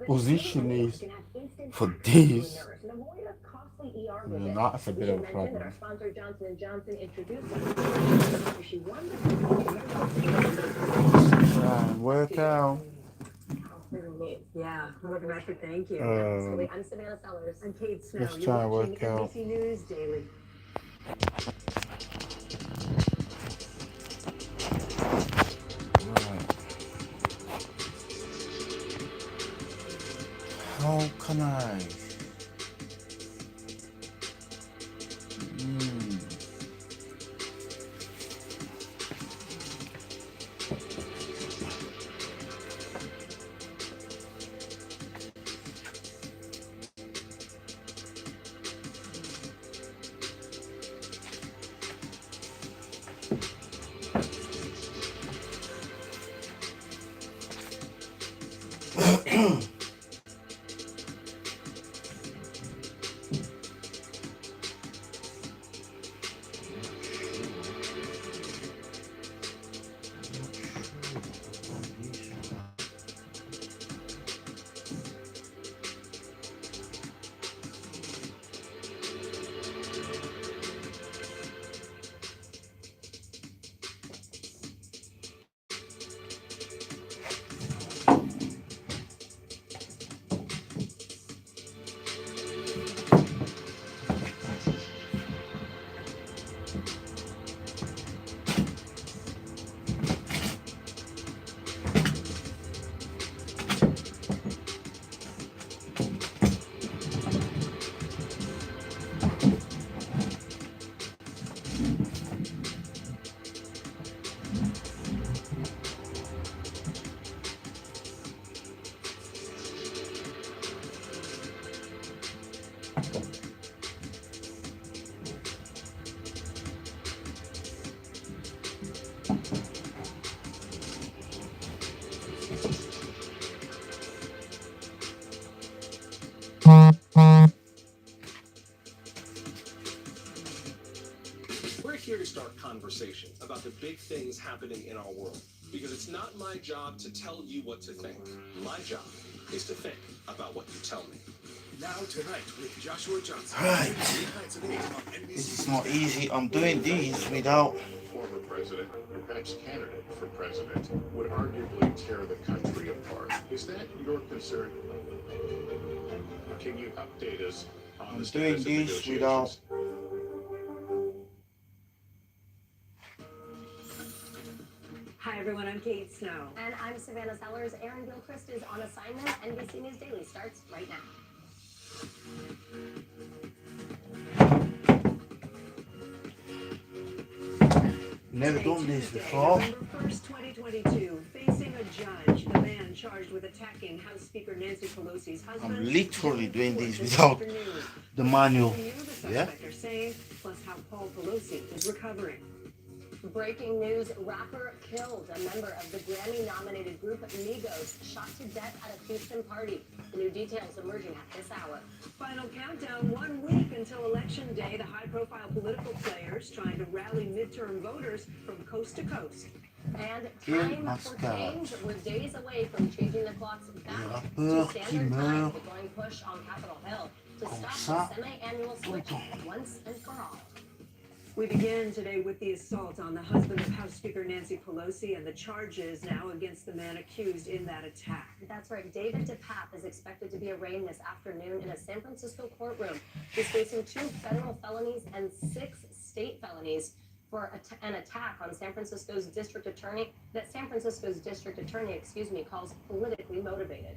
position is for this. That's a bit of a problem. Workout. Yeah, welcome back. Thank you. Um, I'm Savannah Sellers. I'm Kate Snow. let's You're try and watching work out. NBC News Daily. Right. How can I? Hmm. We're here to start conversation about the big things happening in our world. Because it's not my job to tell you what to think. My job is to think about what you tell me. Now tonight with Joshua Johnson. Right. This is not easy. I'm doing these without. Former president, perhaps candidate for president, would arguably tear the country apart. Is that your concern? Can you update us on I'm the doing status of this without. negotiations? Hi, everyone. I'm Kate Snow. And I'm Savannah Sellers. Aaron Gilchrist is on assignment. NBC News Daily starts right now. Never Today, done this Tuesday, before. November 1st, 2022, facing a judge, the man charged with attacking House Speaker Nancy Pelosi's husband. I'm literally Jim doing Ford these this without afternoon. the manual. Who knew the Yeah. suspect are saying, plus how Paul Pelosi is recovering. Breaking news, rapper killed. A member of the Grammy-nominated group Migos shot to death at a Houston party. The new details emerging at this hour. Final countdown, 1 week until Election Day. The high-profile political players trying to rally midterm voters from coast to coast. And Here time must for go. change. We're days away from changing the clocks back Yeah, to standard time. meurt. The growing push on Capitol Hill to Comme stop ça, the semi-annual tout le switch temps. once and for all. We begin today with the assault on the husband of House Speaker Nancy Pelosi and the charges now against the man accused in that attack. That's right. David DePape is expected to be arraigned this afternoon in a San Francisco courtroom. He's facing 2 federal felonies and 6 state felonies for an attack on San Francisco's district attorney that San Francisco's district attorney, calls politically motivated.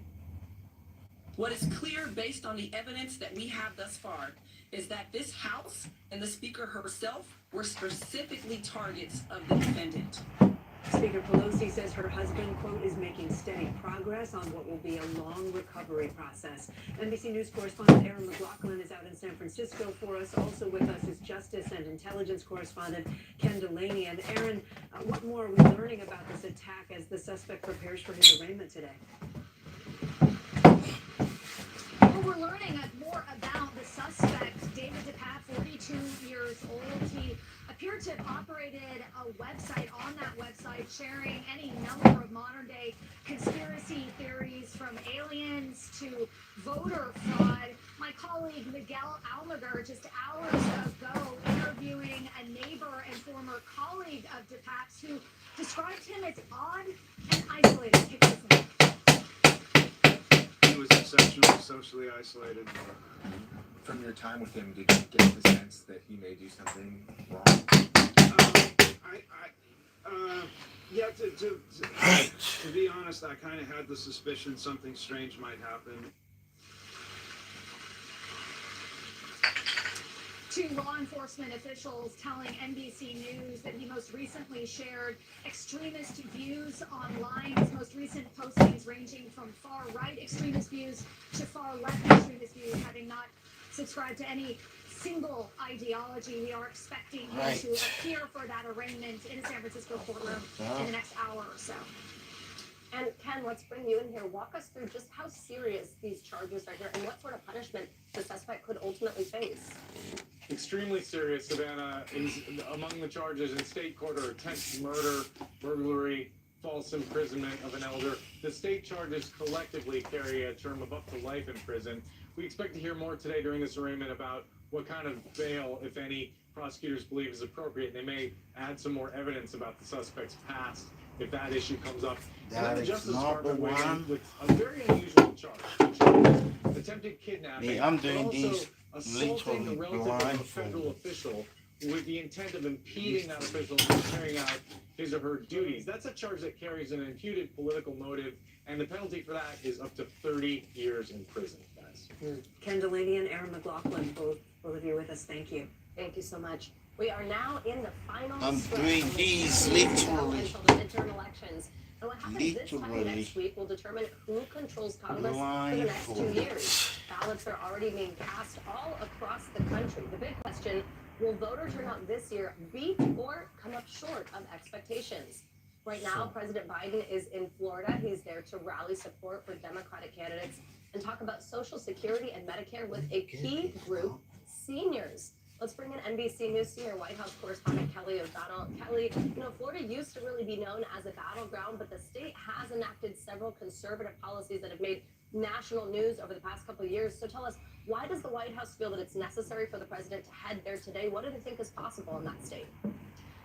What is clear based on the evidence that we have thus far is that this House and the Speaker herself were specifically targets of the defendant. Speaker Pelosi says her husband, quote, is making steady progress on what will be a long recovery process. NBC News correspondent Aaron McLaughlin is out in San Francisco for us. Also with us is Justice and Intelligence correspondent Ken Delaney. And Aaron, what more are we learning about this attack as the suspect prepares for his arraignment today? Well, we're learning more about the suspect, David DePape, 42 years old. He appeared to have operated a website on that website sharing any number of modern day conspiracy theories from aliens to voter fraud. My colleague Miguel Almaguer just hours ago interviewing a neighbor and former colleague of DePaps who described him as odd and isolated. Take this in. He was exceptionally socially isolated. From your time with him, did you get the sense that he may do something wrong? Yeah, to be honest, I kind of had the suspicion something strange might happen. Two law enforcement officials telling NBC News that he most recently shared extremist views online. His most recent postings ranging from far right extremist views to far left extremist views, having not subscribed to any single ideology. We are expecting him to appear for that arraignment in a San Francisco courtroom in the next hour or so. And Ken, let's bring you in here. Walk us through just how serious these charges are here and what sort of punishment the suspect could ultimately face. Extremely serious. Savannah is among the charges in state court are attempted murder, burglary, false imprisonment of an elder. The state charges collectively carry a term of up to life in prison. We expect to hear more today during this arraignment about what kind of bail, if any, prosecutors believe is appropriate. They may add some more evidence about the suspect's past if that issue comes up. And then the Justice Department weighed in with a very unusual charge, which is attempted kidnapping, I'm but doing also these assaulting the relative of a federal official with the intent of impeding that official from carrying out his or her duties. That's a charge that carries an imputed political motive, and the penalty for that is up to 30 years in prison, guys. Ken Delaney and Aaron McLaughlin, both of you with us. Thank you. Thank you so much. We are now in the final I'm stretch doing of the these campaign literally. until the midterm elections. And what happens this time Literally. next week will determine who controls Congress for the next 2 years. Ballots are already being cast all across the country. The big question, will voter turnout this year beat or come up short of expectations? Right now, President Biden is in Florida. He's there to rally support for Democratic candidates and talk about Social Security and Medicare with a key group, seniors. Let's bring in NBC News senior White House correspondent Kelly O'Donnell. Kelly, Florida used to really be known as a battleground, but the state has enacted several conservative policies that have made national news over the past couple of years. So tell us, why does the White House feel that it's necessary for the president to head there today? What do they think is possible in that state?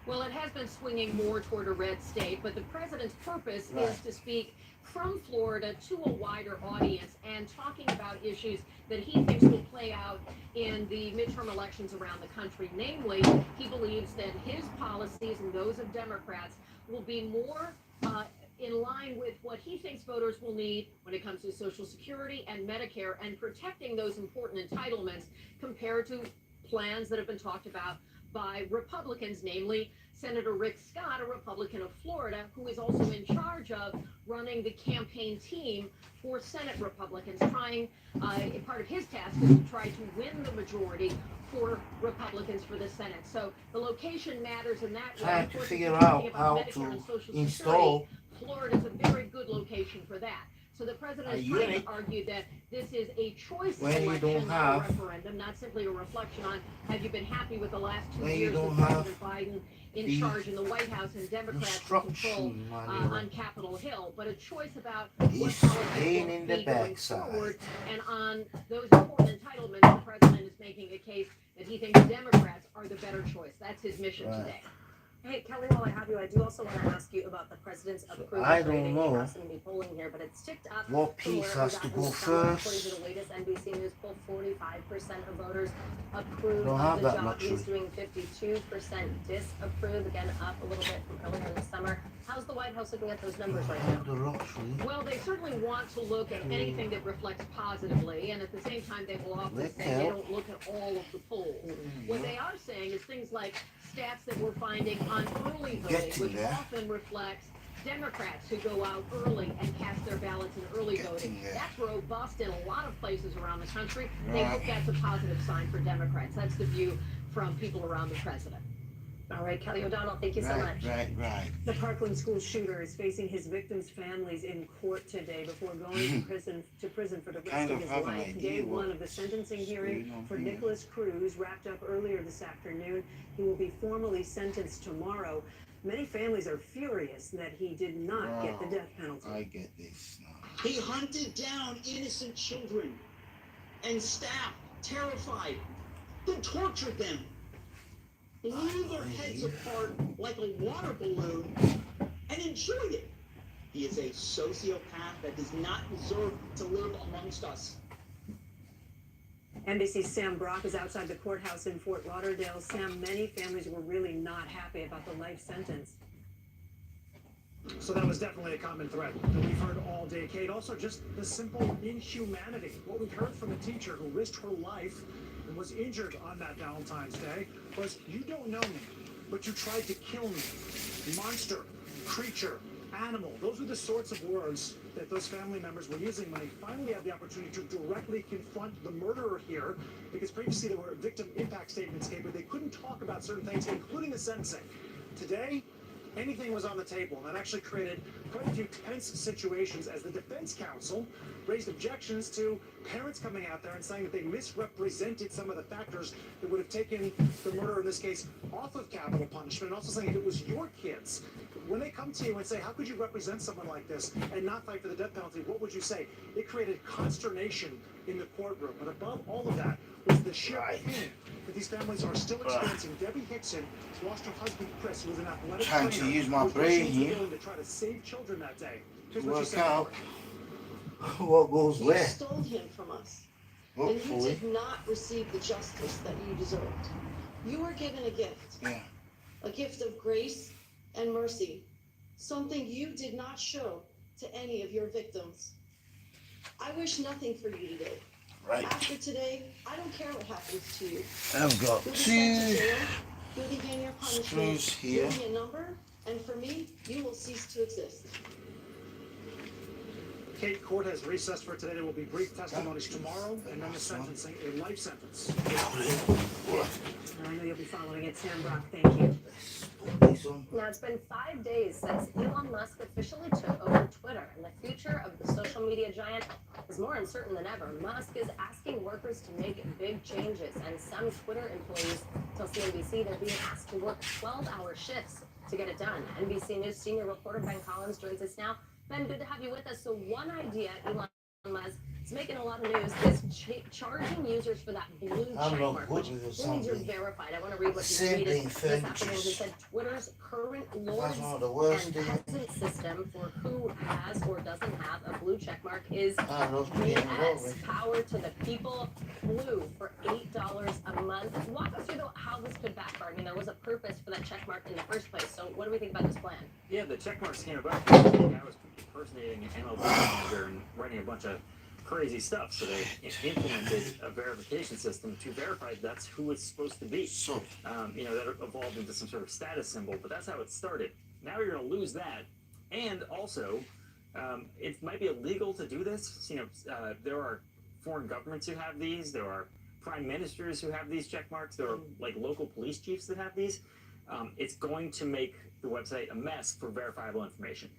Well, it has been swinging more toward a red state, but the president's purpose is to speak from Florida to a wider audience and talking about issues that he thinks will play out in the midterm elections around the country. Namely, he believes that his policies and those of Democrats will be more in line with what he thinks voters will need when it comes to Social Security and Medicare and protecting those important entitlements compared to plans that have been talked about by Republicans, namely Senator Rick Scott, a Republican of Florida, who is also in charge of running the campaign team for Senate Republicans, trying, part of his task is to try to win the majority for Republicans for the Senate. So the location matters in that way. Trying to figure out how to install. Florida's a very good location for that. So the president is trying to argue that this is a choice election, not a referendum, not simply a reflection on have you been happy with the last 2 years of President Biden in charge in the White House and Democrats in control on Capitol Hill, but a choice about what policies will be going forward. And on those important entitlements, the president is making a case that he thinks Democrats are the better choice. That's his mission today. Hey, Kelly, while I have you, I do also want to ask you about the president's approval rating. You're not going to be polling here, but it's ticked up. What piece has to go first? According to the latest NBC News poll, 45% of voters approve Don't of have the that job. luxury. He's doing 52% disapprove, again up a little bit from earlier in the summer. How's the White House looking at those numbers right now? Well, they certainly want to look at anything that reflects positively, and at the same time, they will often say they don't look at all of the polls. What they are saying is things like stats that we're finding on early voting, which often reflects Democrats who go out early and cast their ballots in early voting. That's robust in a lot of places around the country. They hope that's a positive sign for Democrats. That's the view from people around the president. All right, Kelly O'Donnell, thank you so much. Right. The Parkland school shooter is facing his victims' families in court today before going to prison for the rest Kind of of his have an life. idea Day one of the sentencing hearing for Nicholas Cruz wrapped up earlier this afternoon. He will be formally sentenced tomorrow. Many families are furious that he did not get the death penalty. I get this now. He hunted down innocent children and staff, terrified, then tortured them. Blew their heads apart like a water balloon and enjoyed it. He is a sociopath that does not deserve to live amongst us. NBC's Sam Brock is outside the courthouse in Fort Lauderdale. Sam, many families were really not happy about the life sentence. So that was definitely a common thread that we've heard all day, Kate. Also, just the simple inhumanity. What we heard from a teacher who risked her life and was injured on that Valentine's Day was, you don't know me, but you tried to kill me. Monster, creature, animal. Those were the sorts of words that those family members were using when they finally had the opportunity to directly confront the murderer here, because previously there were victim impact statements, Kate, but they couldn't talk about certain things, including the sentencing. Today, anything was on the table, and that actually created quite a few tense situations as the defense counsel raised objections to parents coming out there and saying that they misrepresented some of the factors that would have taken the murderer in this case off of capital punishment, and also saying if it was your kids, when they come to you and say, how could you represent someone like this and not fight for the death penalty, what would you say? It created consternation in the courtroom, but above all of that was the sheer pain that these families are still experiencing. Debbie Hickson lost her husband Chris, who was an athletic Trying to use my brain here. To try to save children that day. Here's what she Work said. out what goes You where. stole him from us, and you Hopefully. did not receive the justice that you deserved. You were given a gift, a gift of grace and mercy, something you did not show to any of your victims. I wish nothing for you today. Right. After today, I don't care what happens to you. I've got You'll be sent to two jail, you'll begin your punishment, screws here. give me a number, and for me, you will cease to exist. Kate, court has recessed for today. There will be brief testimonies tomorrow, and then the sentencing, a life sentence. I know you'll be following it, Sam Brock. Thank you. Now, it's been 5 days since Elon Musk officially took over Twitter, and the future of the social media giant is more uncertain than ever. Musk is asking workers to make big changes, and some Twitter employees tell CNBC they're being asked to work 12-hour shifts to get it done. NBC News senior reporter Ben Collins joins us now. Ben, good to have you with us. So one idea Elon Musk is making a lot of news is charging users for that blue check mark, which means you're verified. I want to read what he tweeted this afternoon. He said Twitter's current lords and peasant system for who has or doesn't have a blue check mark is BS. Power to the people, blue for $8 a month. Walk us through how this could backfire. I mean, there was a purpose for that check mark in the first place. So what do we think about this plan? Yeah, the check marks came about because the guy was impersonating an MLB manager and writing a bunch of crazy stuff. So they implemented a verification system to verify that's who it's supposed to be. So, that evolved into some sort of status symbol, but that's how it started. Now you're going to lose that. And also, it might be illegal to do this. There are foreign governments who have these. There are prime ministers who have these check marks. There are local police chiefs that have these. It's going to make the website a mess for verifiable information.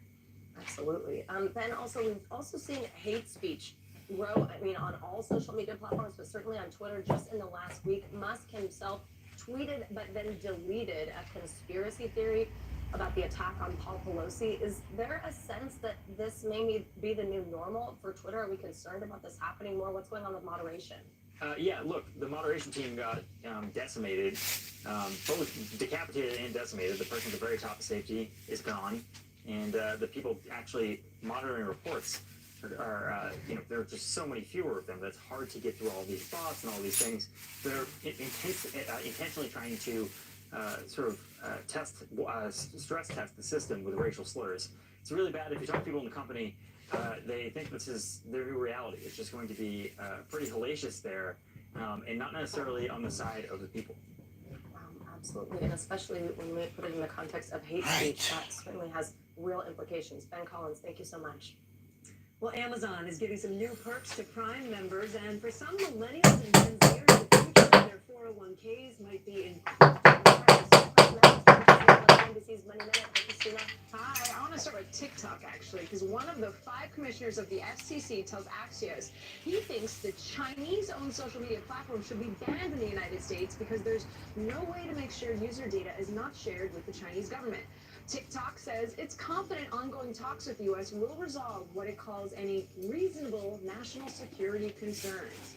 Absolutely. Then also, we've also seen hate speech grow, on all social media platforms, but certainly on Twitter just in the last week. Musk himself tweeted but then deleted a conspiracy theory about the attack on Paul Pelosi. Is there a sense that this may be the new normal for Twitter? Are we concerned about this happening more? What's going on with moderation? Yeah, look, the moderation team got decimated, both decapitated and decimated. The person at the very top of safety is gone, and the people actually monitoring reports are there are just so many fewer of them that it's hard to get through all these bots and all these things. They're intentionally trying to stress test the system with racial slurs. It's really bad. If you talk to people in the company, they think this is their new reality. It's just going to be pretty hellacious there, and not necessarily on the side of the people. Absolutely, and especially when we put it in the context of hate speech, that certainly has real implications. Ben Collins, thank you so much. Well, Amazon is giving some new perks to Prime members, and for some millennials and Gen Zers, the future of their 401ks might be encrypted. NBC's Money Minute. Hi, Christina. Hi, I want to start with TikTok, actually, because one of the 5 commissioners of the FCC tells Axios he thinks the Chinese-owned social media platform should be banned in the United States because there's no way to make sure user data is not shared with the Chinese government. TikTok says it's confident ongoing talks with the U.S. will resolve what it calls any reasonable national security concerns.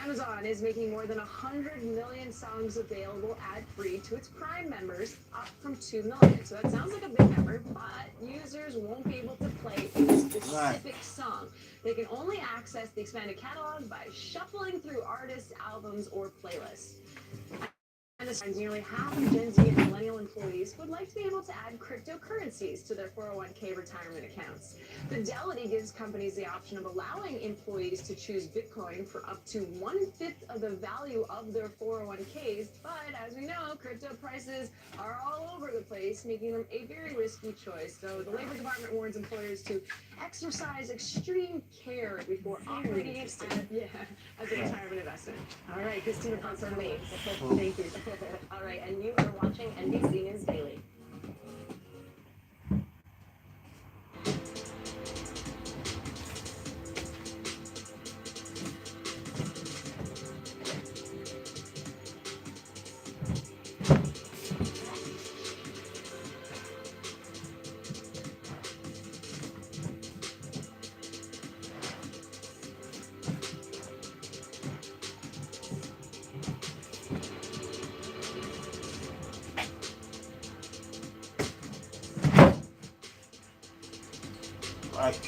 Amazon is making more than 100 million songs available ad-free to its Prime members, up from 2 million. So that sounds like a big number, but users won't be able to play a specific song. They can only access the expanded catalog by shuffling through artists' albums or playlists. And nearly half of Gen Z and millennial employees would like to be able to add cryptocurrencies to their 401k retirement accounts. Fidelity gives companies the option of allowing employees to choose Bitcoin for up to 1/5 of the value of their 401ks, but as we know, crypto prices are all over the place, making them a very risky choice. So the Labor Department warns employers to exercise extreme care before operating as a retirement investment. All right, Christina, that's on me. Thank you. All right, and you are watching NBC News Daily. Right.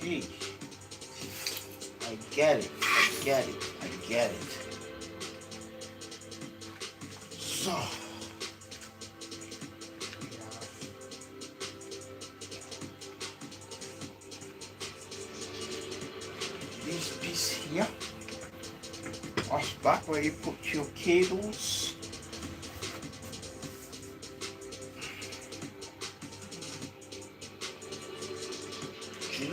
Okay. I get it. I get it. I get it. So. This piece here. That's back where you put your cables. Okay.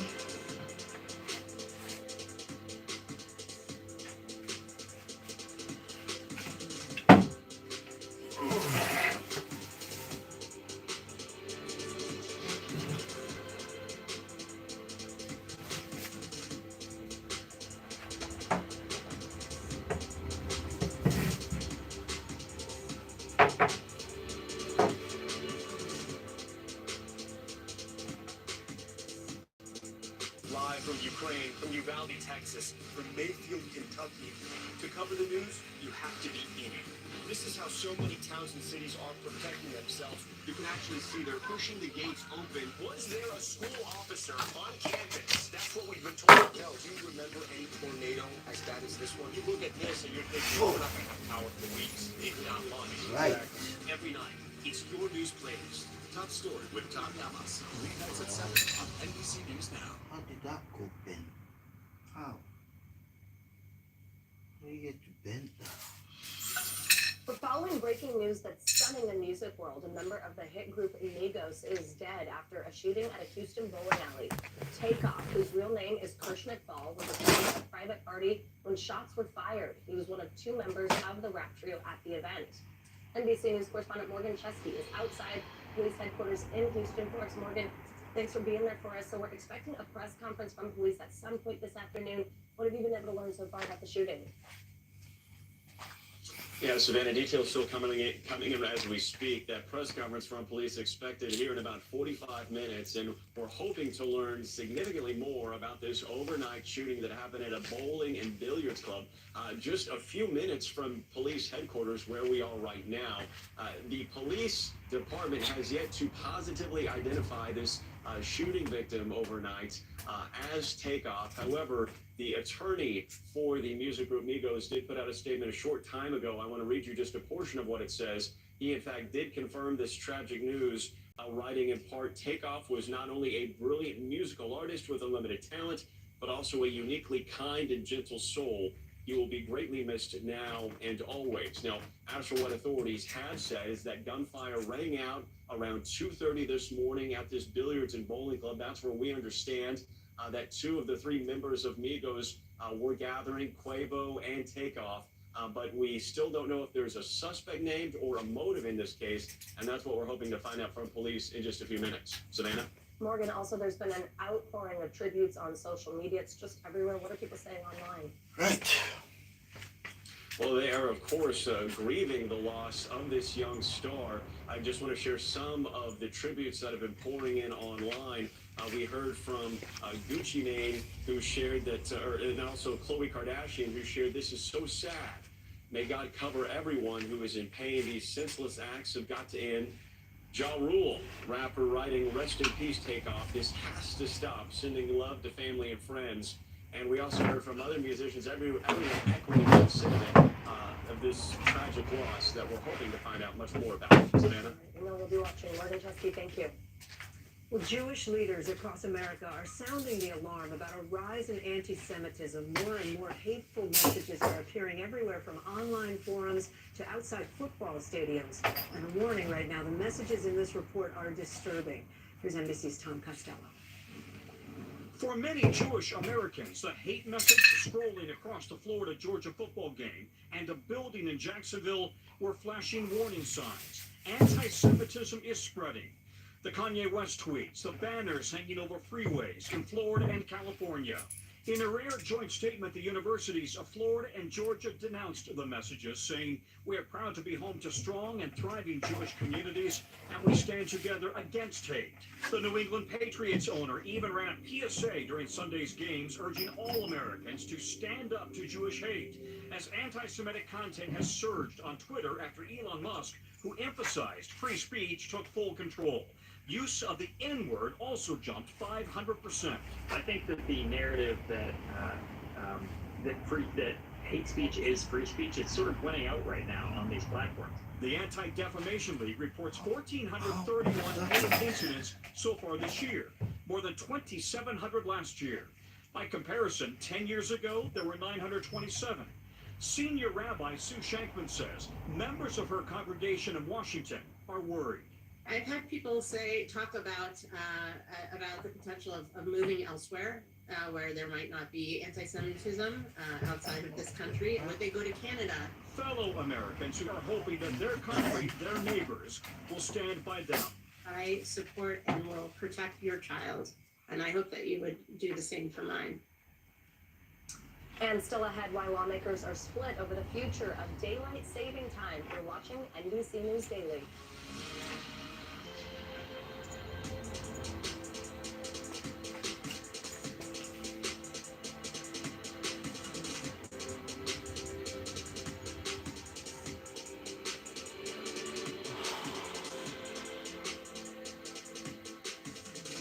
Live from Ukraine, from Uvalde, Texas, from Mayfield, Kentucky. To cover the news, you have to be in it. This is how so many towns and cities are protecting themselves. You can actually see they're pushing the gates open. Was there a school officer on campus? That's what we've been told. No, do you remember any tornado as bad as this one? You look at this and you're thinking, we're not going to have power for weeks, if not months. Right. Every night, it's your news playlist. Top story with Tom Yamas. Weeknights at 7 on NBC News Now. How did that go, Ben? How? How do you get to bend that? We're following breaking news that's stunning the music world. A member of the hit group Migos is dead after a shooting at a Houston bowling alley. Takeoff, whose real name is Kirshnik Ball, was attending a private party when shots were fired. He was one of 2 members of the rap trio at the event. NBC News correspondent Morgan Chesky is outside police headquarters in Houston for us. Morgan, thanks for being there for us. So we're expecting a press conference from police at some point this afternoon. What have you been able to learn so far about the shooting? Yeah, Savannah, details still coming in as we speak. That press conference from police expected here in about 45 minutes, and we're hoping to learn significantly more about this overnight shooting that happened at a bowling and billiards club just a few minutes from police headquarters where we are right now. The police department has yet to positively identify this shooting victim overnight as Takeoff. However, the attorney for the music group Migos did put out a statement a short time ago. I want to read you just a portion of what it says. He, in fact, did confirm this tragic news writing in part, Takeoff was not only a brilliant musical artist with unlimited talent, but also a uniquely kind and gentle soul. He will be greatly missed now and always. Now, as for what authorities have said, is that gunfire rang out around 2:30 this morning at this billiards and bowling club. That's where we understand that 2 of the 3 members of Migos were gathering, Quavo and Takeoff. But we still don't know if there's a suspect named or a motive in this case, and that's what we're hoping to find out from police in just a few minutes. Savannah? Morgan, also there's been an outpouring of tributes on social media. It's just everywhere. What are people saying online? Right. Well, they are, of course, grieving the loss of this young star. I just want to share some of the tributes that have been pouring in online. We heard from Gucci Mane, who shared that, and also Khloe Kardashian, who shared, "This is so sad. May God cover everyone who is in pain. These senseless acts have got to end." Ja Rule, rapper, writing, "Rest in peace, Takeoff. This has to stop. Sending love to family and friends." And we also heard from other musicians, everyone echoing the sentiment of this tragic loss that we're hoping to find out much more about. Savannah? We'll be watching. Morgan Chesky, thank you. Well, Jewish leaders across America are sounding the alarm about a rise in anti-Semitism. More and more hateful messages are appearing everywhere, from online forums to outside football stadiums. And a warning right now, the messages in this report are disturbing. Here's NBC's Tom Costello. For many Jewish Americans, the hate message scrolling across the Florida-Georgia football game and a building in Jacksonville were flashing warning signs. Anti-Semitism is spreading. The Kanye West tweets, the banners hanging over freeways in Florida and California. In a rare joint statement, the universities of Florida and Georgia denounced the messages, saying, "We are proud to be home to strong and thriving Jewish communities, and we stand together against hate." The New England Patriots owner even ran a PSA during Sunday's games, urging all Americans to stand up to Jewish hate, as anti-Semitic content has surged on Twitter after Elon Musk, who emphasized free speech, took full control. Use of the N-word also jumped 500%. I think that the narrative that that hate speech is free speech, it's sort of winning out right now on these platforms. The Anti-Defamation League reports 1,431 hate incidents so far this year, more than 2,700 last year. By comparison, 10 years ago, there were 927. Senior Rabbi Sue Shankman says members of her congregation in Washington are worried. I've had people talk about the potential of moving elsewhere, where there might not be anti-Semitism outside of this country. Would they go to Canada? Fellow Americans who are hoping that their country, their neighbors, will stand by them. I support and will protect your child, and I hope that you would do the same for mine. And still ahead, why lawmakers are split over the future of daylight saving time. You're watching NBC News Daily.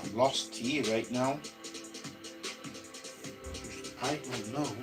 I'm lost here right now. I don't know.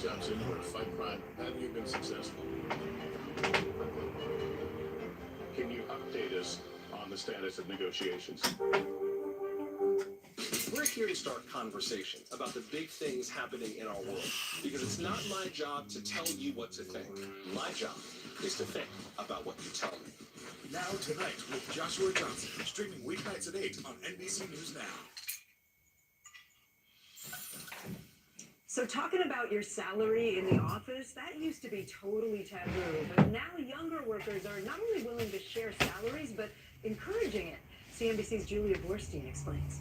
Johnson, you were to fight crime. Have you been successful? Can you update us on the status of negotiations? We're here to start conversation about the big things happening in our world, because it's not my job to tell you what to think. My job is to think about what you tell me. Now Tonight with Joshua Johnson, streaming weeknights at 8 on NBC News Now. So talking about your salary in the office, that used to be totally taboo. But now younger workers are not only willing to share salaries, but encouraging it. CNBC's Julia Borstein explains.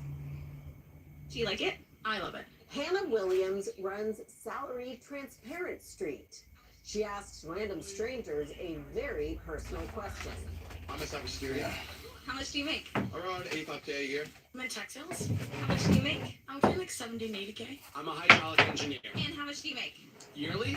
Do you like it? I love it. Hannah Williams runs Salary Transparent Street. She asks random strangers a very personal question. I'm a cybersecurity. How much do you make? Around $85K a year. I'm in tech sales. How much do you make? I'm between like 70 and 80K. I'm a hydraulic engineer. And how much do you make? Yearly,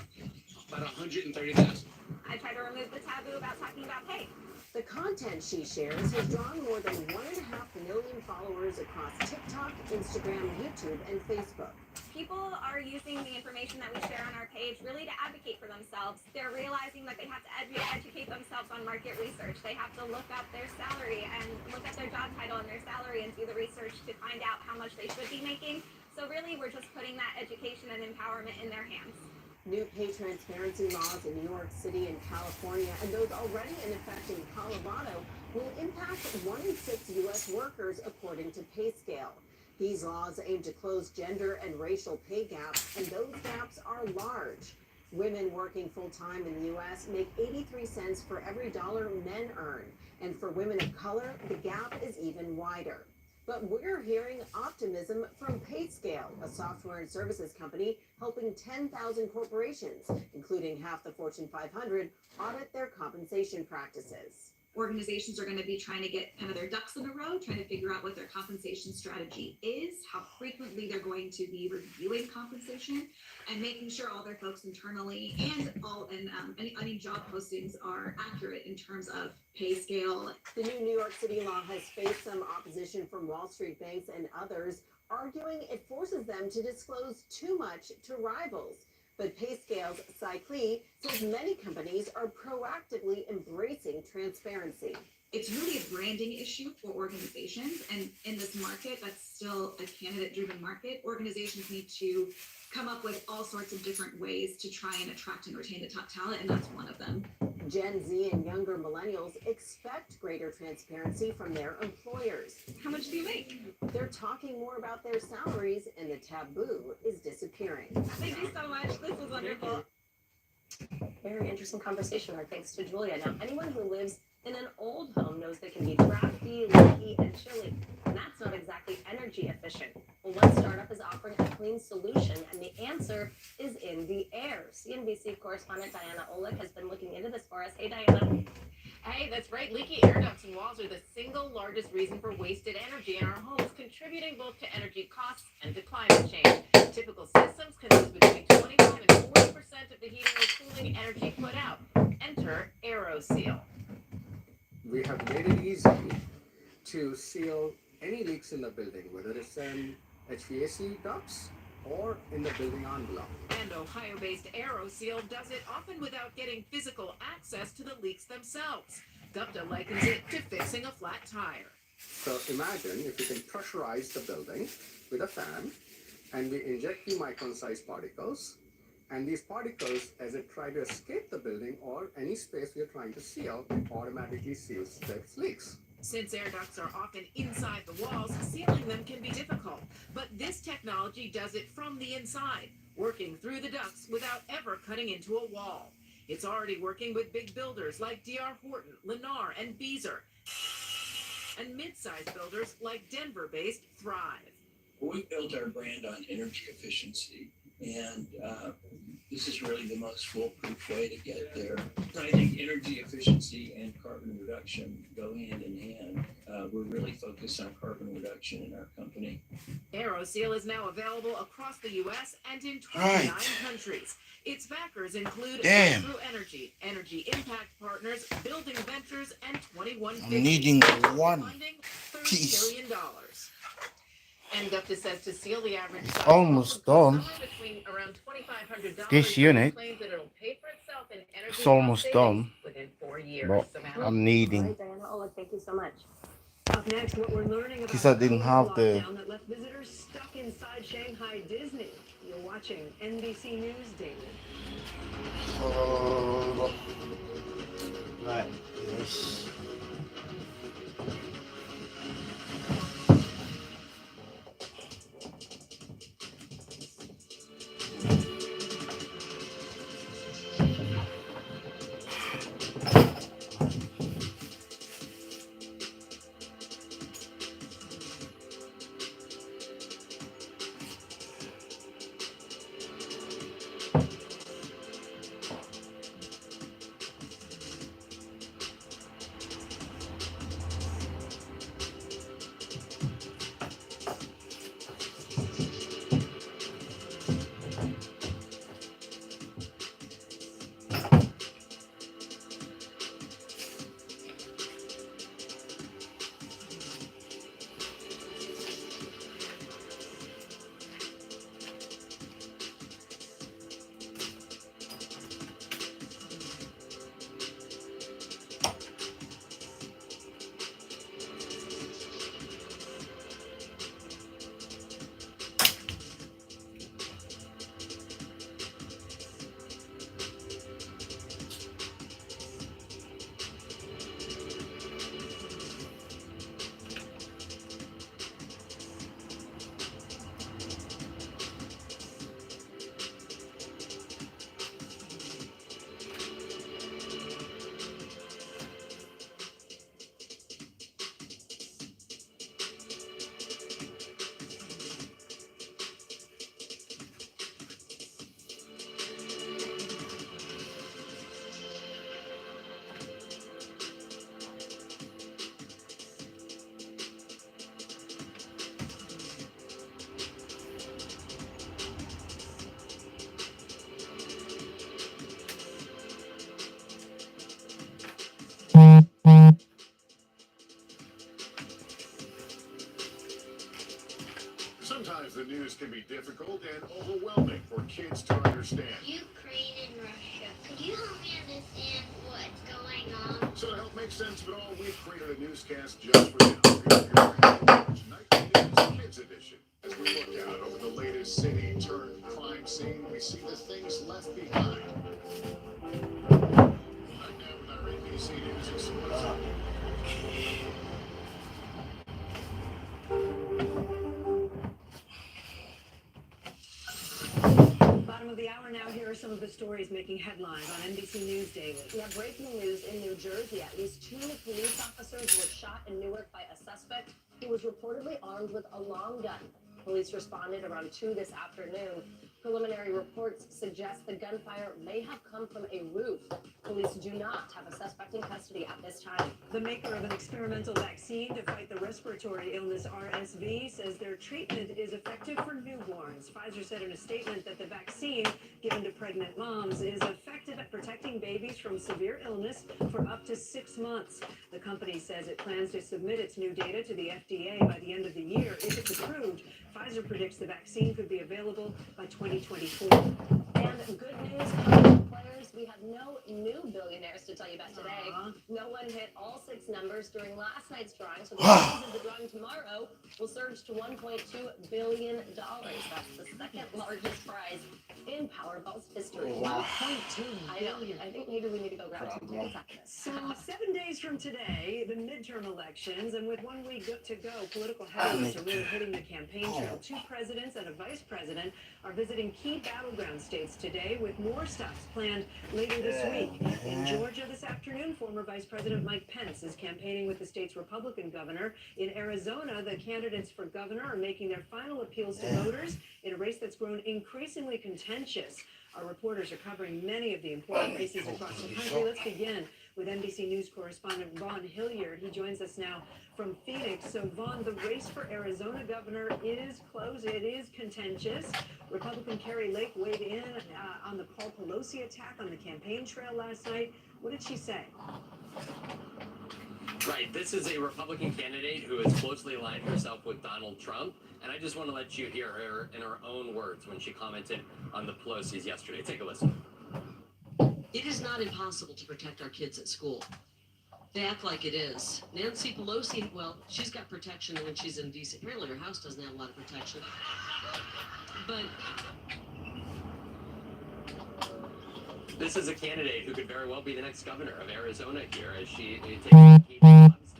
about $130,000. I try to remove the taboo about talking about pay. The content she shares has drawn more than 1.5 million followers across TikTok, Instagram, YouTube, and Facebook. People are using the information that we share on our page really to advocate for themselves. They're realizing that they have to educate themselves on market research. They have to look up their salary and look at their job title and their salary and do the research to find out how much they should be making. So really, we're just putting that education and empowerment in their hands. New pay transparency laws in New York City and California, and those already in effect in Colorado, will impact 1 in 6 U.S. workers according to pay scale. These laws aim to close gender and racial pay gaps, and those gaps are large. Women working full-time in the U.S. make 83 cents for every dollar men earn, and for women of color, the gap is even wider. But we're hearing optimism from PayScale, a software and services company helping 10,000 corporations, including half the Fortune 500, audit their compensation practices. Organizations are going to be trying to get kind of their ducks in a row, trying to figure out what their compensation strategy is, how frequently they're going to be reviewing compensation, and making sure all their folks internally and any job postings are accurate in terms of pay scale. The new New York City law has faced some opposition from Wall Street banks and others, arguing it forces them to disclose too much to rivals. But PayScale's Cyclee says many companies are proactively embracing transparency. It's really a branding issue for organizations, and in this market that's still a candidate-driven market, organizations need to come up with all sorts of different ways to try and attract and retain the top talent, and that's one of them. Gen Z and younger millennials expect greater transparency from their employers. How much do you make? They're talking more about their salaries, and the taboo is disappearing. Thank you so much. This was wonderful. Very interesting conversation. Our thanks to Julia. Now, anyone who lives in an old home knows they can be drafty, leaky, and chilly, and that's not exactly energy efficient. Well, one startup is offering a clean solution, and the answer is in the air. CNBC correspondent Diana Olick has been looking into this for us. Hey, Diana. Hey, that's right. Leaky air ducts and walls are the single largest reason for wasted energy in our homes, contributing both to energy costs and to climate change. Typical systems can lose between 25 and 40% of the heating or cooling energy put out. Enter AeroSeal. We have made it easy to seal any leaks in the building, whether it's in HVAC ducts or in the building envelope. And Ohio-based AeroSeal does it often without getting physical access to the leaks themselves. Gupta likens it to fixing a flat tire. So imagine if you can pressurize the building with a fan, and we inject the micron-sized particles, and these particles, as they try to escape the building or any space we are trying to seal, automatically seals the leaks. Since air ducts are often inside the walls, sealing them can be difficult. But this technology does it from the inside, working through the ducts without ever cutting into a wall. It's already working with big builders like D.R. Horton, Lennar, and Beazer, and mid-sized builders like Denver-based Thrive. We built our brand on energy efficiency, and this is really the most foolproof way to get there. I think energy efficiency and carbon reduction go hand in hand. We're really focused on carbon reduction in our company. AeroSeal is now available across the U.S. and in 29 countries. Its backers include Breakthrough Energy, Energy Impact Partners, Building Ventures, and 2150. I'm needing one funding $30 piece. billion. And Gupta says to seal the average It's size almost done. between around $2,500. This unit, Claims that it'll pay for itself in energy it's almost cost done. savings within 4 years. But Samantha? I'm needing. All right, Diana. Oh, thank you so much. Up next, what we're learning about Because I didn't have the. lockdown that left visitors stuck inside Shanghai Disney. You're watching NBC News Daily. Right. Yes. Sometimes the news can be difficult and overwhelming for kids to understand. Ukraine and Russia. Could you help me understand what's going on? So to help make sense of it all, we've created a newscast just for them. Nightly News Kids Edition. As we look out over the latest city-turned-crime scene, we see the things left behind. Right now with our NBC News exclusive. Bottom of the hour now, here are some of the stories making headlines on NBC News Daily. We have breaking news in New Jersey. At least 2 police officers were shot in Newark by a suspect who was reportedly armed with a long gun. Police responded around 2 this afternoon. Preliminary reports suggest the gunfire may have come from a roof. Police do not have a suspect in custody at this time. The maker of an experimental vaccine to fight the respiratory illness RSV says their treatment is effective for newborns. Pfizer said in a statement that the vaccine given to pregnant moms is effective at protecting babies from severe illness for up to 6 months. The company says it plans to submit its new data to the FDA by the end of the year. If it's approved, Pfizer predicts the vaccine could be available by 2024. And good news, for players, we have no new billionaires to tell you about today. No one hit all 6 numbers during last night's drawing, so the chances of the drawing tomorrow will surge to $1.2 billion. That's the second largest prize in Powerball's history. Wow. I know. I think maybe we need to go grab some tickets after this. So 7 days from today, the midterm elections, and with 1 week to go, political heavyweights are really hitting the campaign trail. 2 presidents and a vice president are visiting key battleground states today, with more stops planned later this week. In Georgia this afternoon, former Vice President Mike Pence is campaigning with the state's Republican governor. In Arizona, the candidates for governor are making their final appeals to voters in a race that's grown increasingly contentious. Our reporters are covering many of the important races across the country. Let's begin with NBC News correspondent Vaughn Hilliard. He joins us now from Phoenix. So, Vaughn, the race for Arizona governor is close. It is contentious. Republican Carrie Lake weighed in on the Paul Pelosi attack on the campaign trail last night. What did she say? Right. right, this is a Republican candidate who has closely aligned herself with Donald Trump, and I just want to let you hear her in her own words when she commented on the Pelosi's yesterday. Take a listen. It is not impossible to protect our kids at school. They act like it is. Nancy Pelosi, well, she's got protection when she's in D.C. Apparently her house doesn't have a lot of protection. But This is a candidate who could very well be the next governor of Arizona here, as she takes the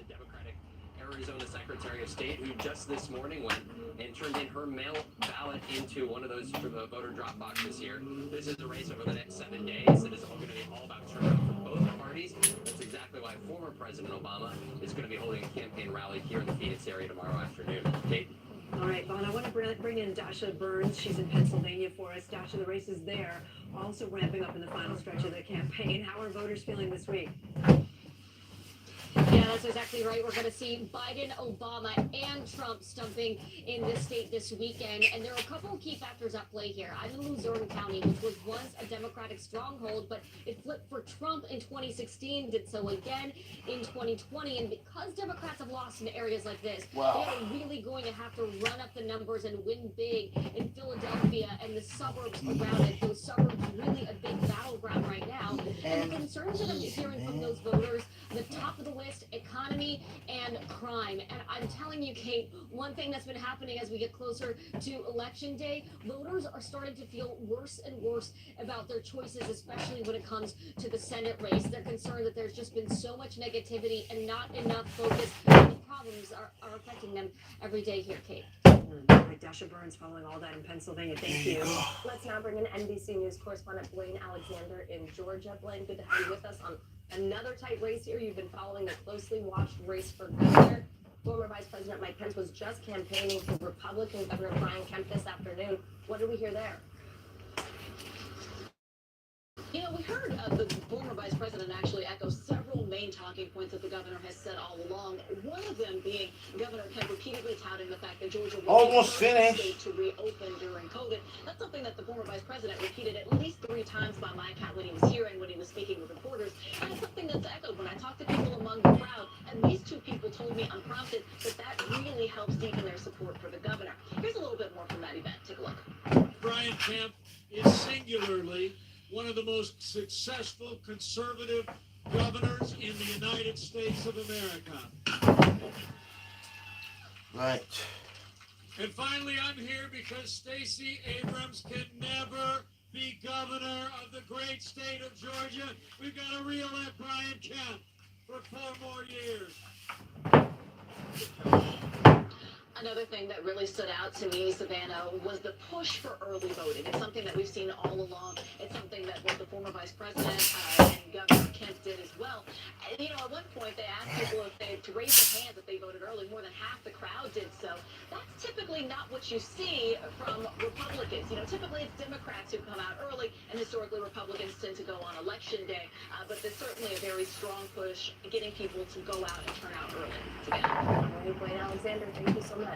Democratic Arizona Secretary of State, who just this morning went and turned in her mail ballot into one of those voter drop boxes here. This is the race over the next 7 days. It is all going to be all about turnout for both parties. That's exactly why former President Obama is going to be holding a campaign rally here in the Phoenix area tomorrow afternoon. Kate? All right, Vaughn, I want to bring in Dasha Burns. She's in Pennsylvania for us. Dasha, the race is there, also ramping up in the final stretch of the campaign. How are voters feeling this week? Yeah, that's exactly right. We're going to see Biden, Obama, and Trump stumping in this state this weekend. And there are a couple of key factors at play here. I'm in Luzerne County, which was once a Democratic stronghold, but it flipped for Trump in 2016, did so again in 2020. And because Democrats have lost in areas like this, they are really going to have to run up the numbers and win big in Philadelphia and the suburbs around it. Those suburbs really a big battleground right now. And the concerns that I'm hearing from those voters, the top of the list, economy and crime. And I'm telling you, Kate, one thing that's been happening as we get closer to election day, voters are starting to feel worse and worse about their choices, especially when it comes to the Senate race. They're concerned that there's just been so much negativity and not enough focus. And the problems are affecting them every day here, Kate. All right, Dasha Burns following all that in Pennsylvania. Thank you. Let's now bring in NBC News correspondent Blaine Alexander in Georgia. Blaine, good to have you with us on another tight race here. You've been following the closely watched race for governor. Former Vice President Mike Pence was just campaigning for Republican Governor Brian Kemp this afternoon. What did we hear there? You know, we heard the former vice president actually echo several main talking points that the governor has said all along. One of them being Governor Kemp repeatedly touting the fact that Georgia was almost the first finished state to reopen during COVID. That's something that the former vice president repeated at least 3 times by my count when he was here and when he was speaking with reporters. And it's something that's echoed when I talk to people among the crowd. And these two people told me unprompted that really helps deepen their support for the governor. Here's a little bit more from that event. Take a look. Brian Kemp is singularly one of the most successful conservative governors in the United States of America. Right. And finally, I'm here because Stacey Abrams can never be governor of the great state of Georgia. We've got to re-elect Brian Kemp for 4 more years. Another thing that really stood out to me, Savannah, was the push for early voting. It's something that we've seen all along. It's something that both the former vice president and Governor Kemp did as well. And, you know, at one point they asked people if they to raise their hands if they voted early. More than half the crowd did so. That's typically not what you see from Republicans. You know, typically it's Democrats who come out early, and historically Republicans tend to go on election day. But there's certainly a very strong push getting people to go out and turn out early. Savannah. All right, Blaine Alexander, thank you so much.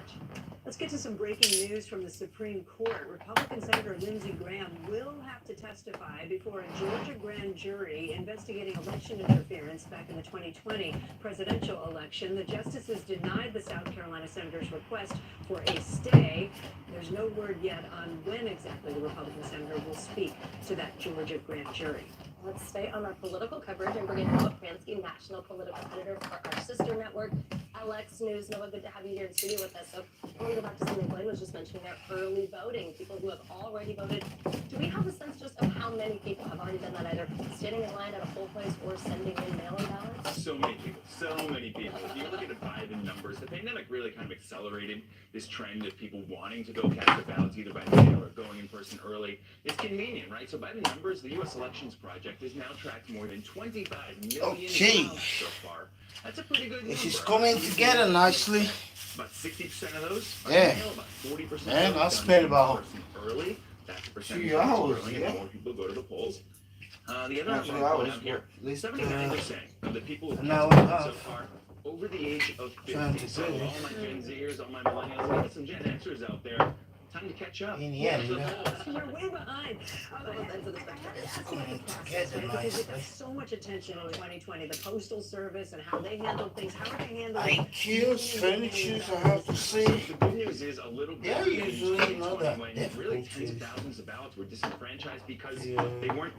Let's get to some breaking news from the Supreme Court. Republican Senator Lindsey Graham will have to testify before a Georgia grand jury investigating election interference back in the 2020 presidential election. The justices denied the South Carolina senator's request for a stay. There's no word yet on when exactly the Republican senator will speak to that Georgia grand jury. Let's stay on our political coverage and bring in Noah Pransky, national political editor for our sister network, LX News. Noah, good to have you here in studio with us. So I want to go back to something Blaine was just mentioning there, early voting, people who have already voted. Do we have a sense just of how many people have already done that, either standing in line at a poll place or sending in mail-in ballots? So many people, so many people. If you look at the Biden numbers, the pandemic really kind of accelerated this trend of people wanting to go cast their ballots either by mail or going in person early. It's convenient, right? So by the numbers, the U.S. Elections Project has now tracked more than 25 million ballots so far. That's a pretty good number. This is coming together nicely. About 60% of those are Yeah. mail, about 40% Man, I of spent about early. That's a percentage 2 hours, yeah. more people go to the polls. The other That's one 2 hours, out here, at least, 79% of the people who an hour and a half. so far over the age of Trying 50. to So say. all my Gen Zers, all my millennials, we got some Gen Xers out there. Time to catch up. In the end, you know. You're way behind. That's the process, right? Because it got so much attention in 2020. The Postal Service and how they handled things. How are they handling Ikea's finishes, I have to say. The good news is a little bit Yeah, usually not that when difficult really tens of to- thousands of ballots were disenfranchised because they weren't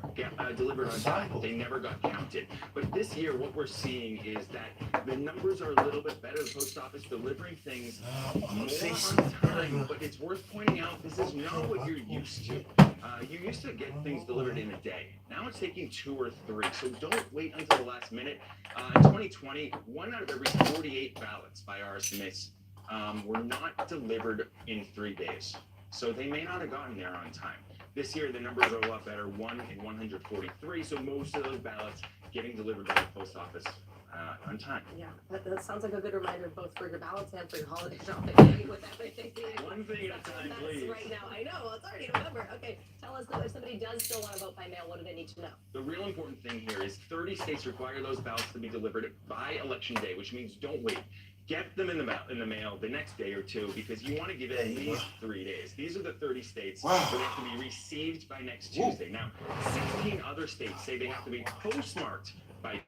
delivered on time. They never got counted. But this year, what we're seeing is that the numbers are a little bit better. The post office delivering things more on time. But it's worth pointing out this is not what you're used to. You used to get things delivered in a day. Now it's taking 2 or 3. So don't wait until the last minute. In 2020, 1 out of every 48 ballots by our estimates were not delivered in 3 days. So they may not have gotten there on time. This year, the numbers are a lot better, 1 in 143. So most of those ballots getting delivered by the post office on time. Yeah, that sounds like a good reminder both for your ballots and for your holiday shopping. Right? With everything one thing at a time, please. Right now, I know. Well, it's already November. Okay, tell us though, if somebody does still want to vote by mail, what do they need to know? The real important thing here is 30 states require those ballots to be delivered by election day, which means don't wait. Get them in the mail the next day or 2 because you want to give it at least 3 days. These are the 30 states that have to be received by next Tuesday. Now, 16 other states say they have to be postmarked by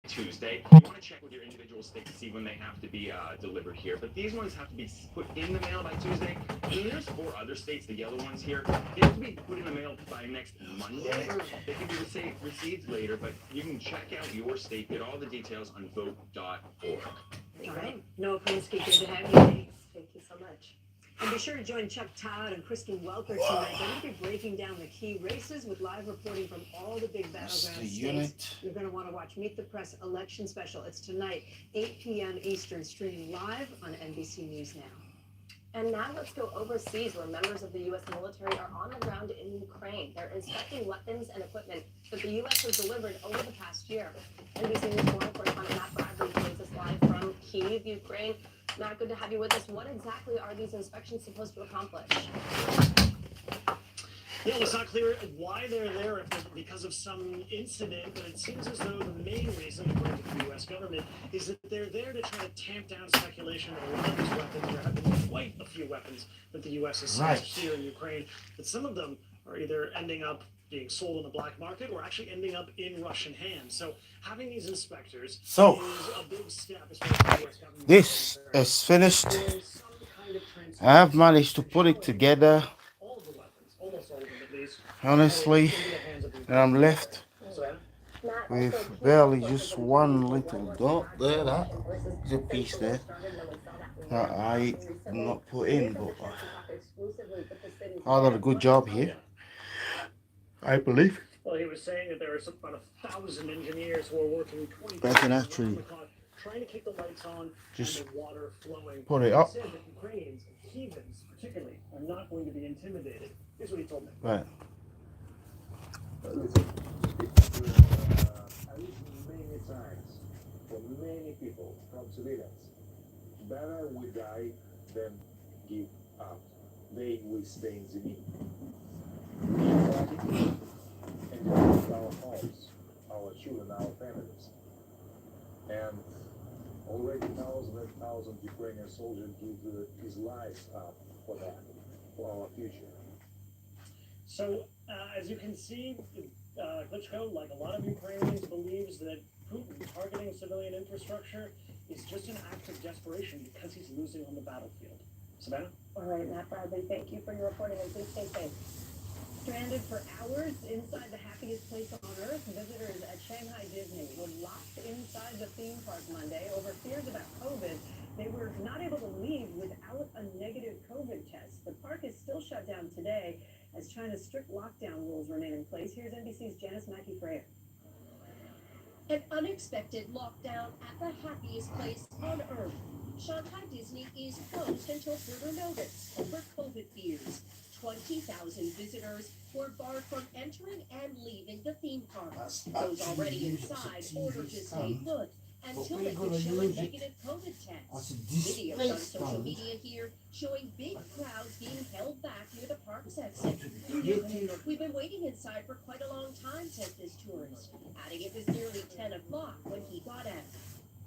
Tuesday. You want to check with your individual state to see when they have to be delivered here. But these ones have to be put in the mail by Tuesday. And then there's 4 other states, the yellow ones here. They have to be put in the mail by next Monday. They can be received later, but you can check out your state, get all the details on vote.org. All right. Noah Krinsky, good to have you. Thank you so much. And be sure to join Chuck Todd and Kristen Welker tonight. They're going to be breaking down the key races with live reporting from all the big battleground states. You're going to want to watch Meet the Press Election Special. It's tonight, 8 p.m. Eastern, streaming live on NBC News Now. And now let's go overseas, where members of the U.S. military are on the ground in Ukraine. They're inspecting weapons and equipment that the U.S. has delivered over the past year. NBC News foreign correspondent Matt Bradley joins us live from Kyiv, Ukraine. Matt, good to have you with us. What exactly are these inspections supposed to accomplish? Yeah, well, it's not clear why they're there, if it's because of some incident, but it seems as though the main reason, according to the U.S. government, is that they're there to try to tamp down speculation that a lot of these weapons, there have been quite a few weapons that the U.S. has sent here in Ukraine, but some of them are either ending up being sold on the black market or actually ending up in Russian hands. So having these inspectors is a big step as far as the U.S. government. This is finished. I have managed to put it together, honestly, and I'm left with barely just one little dot there. That's a piece there that I not put in, but I did a good job here, I believe. Well, he was saying that there are about 1,000 engineers who are working 24 I can actually on the clock, trying to keep the lights on just and the water flowing. put it up. He said that Ukrainians, Kievans particularly, are not going to be intimidated. Here's what he told me. Right. Many times for many people from civilians, better we die than give up. They will stay in the need. And defend our homes, our children, our families. And already thousands and thousands of Ukrainian soldiers give his lives up for that, for our future. So, as you can see, Klitschko, like a lot of Ukrainians, believes that Putin targeting civilian infrastructure is just an act of desperation because he's losing on the battlefield. Savannah? All right, Matt Bradley, thank you for your reporting, and please stay safe. Stranded for hours inside the happiest place on earth, visitors at Shanghai Disney were locked inside the theme park Monday over fears about COVID. They were not able to leave without a negative COVID test. The park is still shut down today as China's strict lockdown rules remain in place. Here's NBC's Janice Mackey-Freyer. An unexpected lockdown at the happiest place on earth. Shanghai Disney is closed until further notice over COVID fears. 20,000 visitors were barred from entering and leaving the theme park. Those already inside ordered to stay put until they could show a negative COVID test. Videos on social media here showing big crowds being held back near the park's exit. We've been waiting inside for quite a long time, said this tourist, adding it was nearly 10 o'clock when he got out.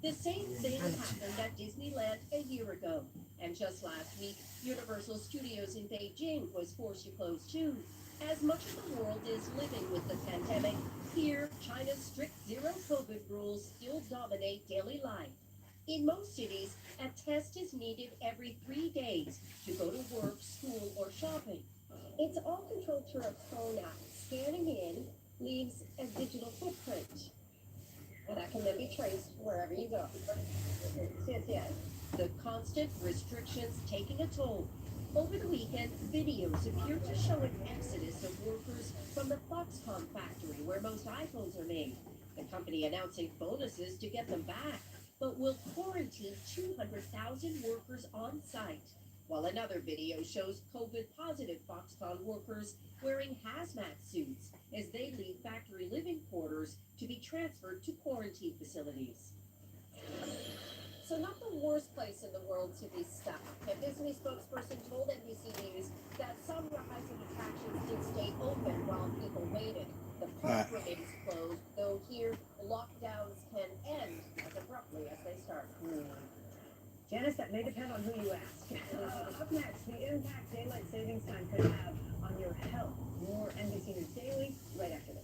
The same thing happened at Disneyland a year ago. And just last week, Universal Studios in Beijing was forced to close too. As much of the world is living with the pandemic, here, China's strict zero COVID rules still dominate daily life. In most cities, a test is needed every 3 days to go to work, school, or shopping. It's all controlled through a phone app. Scanning in leaves a digital footprint. And that can then be traced wherever you go. Yes. The constant restrictions taking a toll. Over the weekend, videos appear to show an exodus of workers from the Foxconn factory where most iPhones are made. The company announcing bonuses to get them back, but will quarantine 200,000 workers on site. While another video shows COVID-positive Foxconn workers wearing hazmat suits as they leave factory living quarters to be transferred to quarantine facilities. So not the worst place in the world to be stuck. A Disney spokesperson told NBC News that some rides and attractions did stay open while people waited. The park remains closed, though here lockdowns can end as abruptly as they start. Janice, that may depend on who you ask. Up next, the impact daylight savings time could have on your health. More NBC News Daily right after this.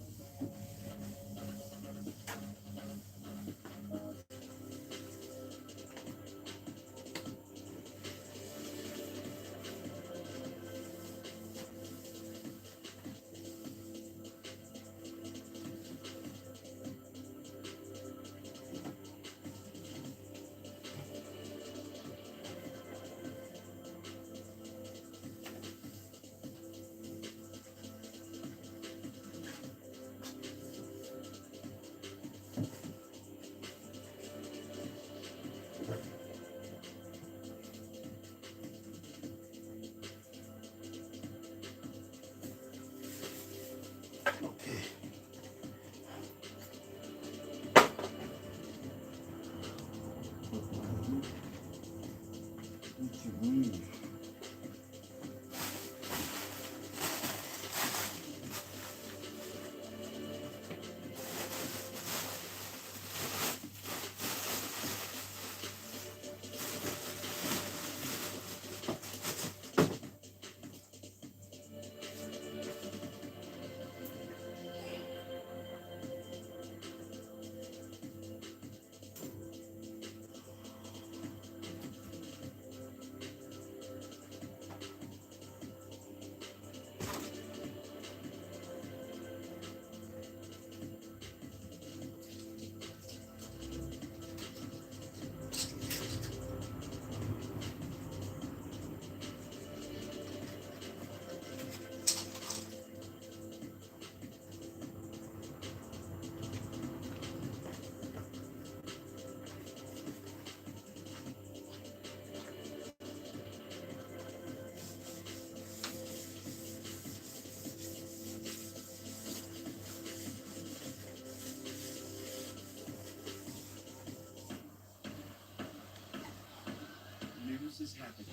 News is happening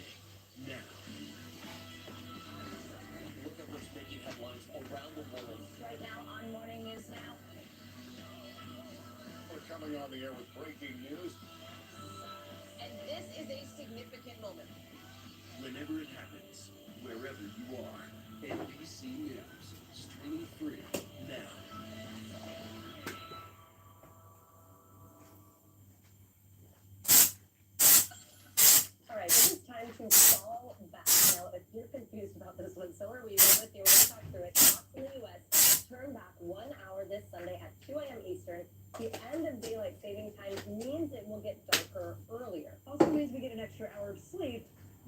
now. Look at what's making headlines around the world. Right now on Morning News Now. We're coming on the air with breaking news. And this is a significant moment. Whenever it happens, wherever you are, NBC News, streaming free now. All right, this is time to fall back. Now, if you're confused about this one, so are we. We're with you. We're going to talk through it. Cops in the U.S. turn back 1 hour this Sunday at 2 a.m. Eastern. The end of daylight saving time means it will get darker earlier. Also means we get an extra hour of sleep,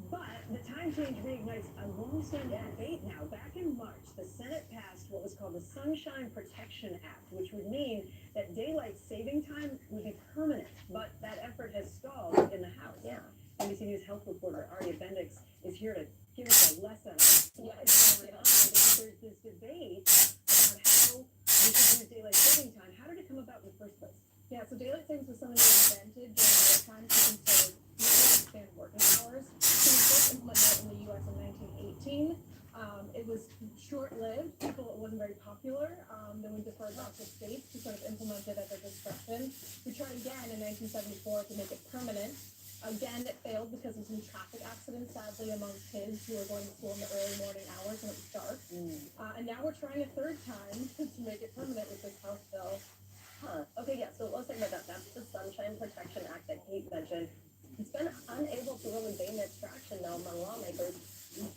but the time change reignites a long-standing debate now. Back in March, the Senate passed what was called the Sunshine Protection Act, which would mean that daylight saving time would be permanent, but that effort has stalled in the House. Yeah. NBC News health reporter Arya Bendix is here to give us a lesson on what is going on, because there's this debate about how we should use daylight saving time. How did it come about in the first place? Yeah, so daylight savings was something that was invented during wartime to conserve expand working hours. So we first implemented it in the U.S. in 1918. It was short-lived. It wasn't very popular. Then we deferred back to states to sort of implement it at their discretion. We tried again in 1974 to make it permanent. Again, it failed because of some traffic accidents, sadly, among kids who are going to school in the early morning hours when it was dark. And now we're trying a third time to make it permanent with this House bill. Huh. Okay, yeah, so let's think about that. That's the Sunshine Protection Act that Kate mentioned. It's been unable to really gain its traction now among lawmakers.